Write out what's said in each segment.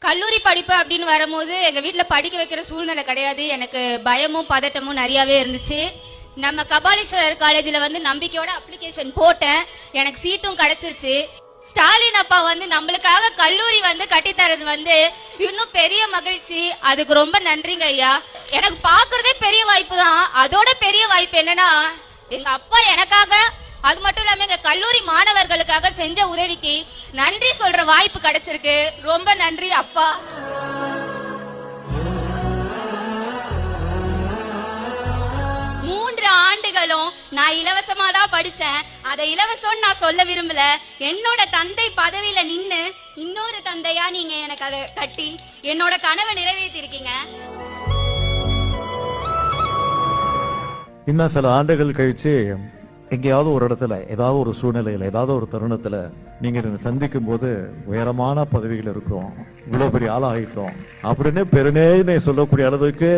கல்லூரி படிப்பு அப்படின்னு வரும்போது எங்க வீட்டுல படிக்க வைக்கிற சூழ்நிலை கிடையாது. எனக்கு பயமும் பதட்டமும் நிறையவே இருந்துச்சு. நம்ம கபாலீஸ்வரர் காலேஜ்ல வந்து நம்பிக்கையோட அப்ளிகேஷன் போட்டேன். எனக்கு சீட்டும் கிடைச்சிருச்சு. ஸ்டாலின் அப்பா வந்து நம்மளுக்காக கல்லூரி வந்து கட்டித்தரது வந்து இன்னும் பெரிய மகிழ்ச்சி. அதுக்கு ரொம்ப நன்றிங்க ஐயா. எனக்கு பாக்குறதே பெரிய வாய்ப்பு தான். அதோட பெரிய வாய்ப்பு என்னன்னா, எங்க அப்பா எனக்காக, அது மட்டும் இல்லாம எங்க கல்லூரி மாணவர்களுக்காக செஞ்ச உதவிக்கு நன்றி சொல்ற வாய்ப்பு கிடைச்சிருக்கு. ரொம்ப நன்றி அப்பா. 3 ஆண்டுகளும் நான் இலவசமா தான் படிச்சேன். அதை இலவசம் நான் சொல்ல விரும்பல. என்னோட தந்தை பதவியில நின்னு இன்னொரு தந்தையா நீங்க எனக்கு அதை கட்டி என்னோட கனவை நிறைவேற்றி இருக்கீங்க. இன்னும் சில ஆண்டுகள் கழிச்சு எங்கேயாவது ஒரு இடத்துல ஏதாவது ஒரு சூழ்நிலையில ஏதாவது ஒரு தருணத்துல நீங்க இதை சந்திக்கும் போது உயரமான பதவிகள் இருக்கும், இவ்வளவு பெரிய ஆளாகிட்டோம் அப்படின்னு பெருநேனை சொல்லக்கூடிய அளவுக்கு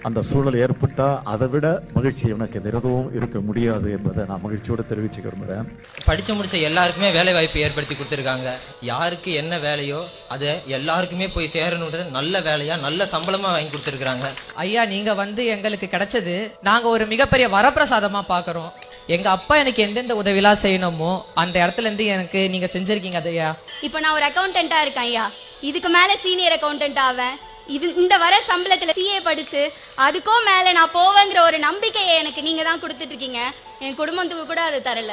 அந்த சூழல் ஏற்பட்டா அதை விட மகிழ்ச்சி எனக்கு எதுவும் இருக்க முடியாது என்பதை நான் மகிழ்ச்சியோட தெரிவிச்சுக்க விரும்புறேன். படிச்சு முடிச்ச எல்லாருக்குமே வேலை வாய்ப்பு ஏற்படுத்தி கொடுத்துருக்காங்க. யாருக்கு என்ன வேலையோ அதை எல்லாருக்குமே போய் சேரணுன்றது நல்ல வேலையா நல்ல சம்பளமா வாங்கி கொடுத்துருக்காங்க. ஐயா, நீங்க வந்து எங்களுக்கு கிடைச்சது நாங்க ஒரு மிகப்பெரிய வரப்பிரசாதமா பாக்குறோம். எங்க அப்பா எனக்கு எந்தெந்த உதவிலாம் செய்யணுமோ அந்த இடத்துல இருந்து எனக்கு நீங்க செஞ்சிருக்கீங்க அதையா. இப்ப நான் ஒரு அக்கௌண்டன்டா இருக்கேன் ஐயா. இதுக்கு மேல சீனியர் அக்கௌண்டன்ட் ஆவேன். இந்த வர சம்பளத்துல சிஏ படிச்சு அதுக்கும் மேல நான் போவேங்கிற ஒரு நம்பிக்கையை எனக்கு நீங்க தான் கொடுத்துட்டு இருக்கீங்க. என் குடும்பத்துக்கு கூட அது தரல.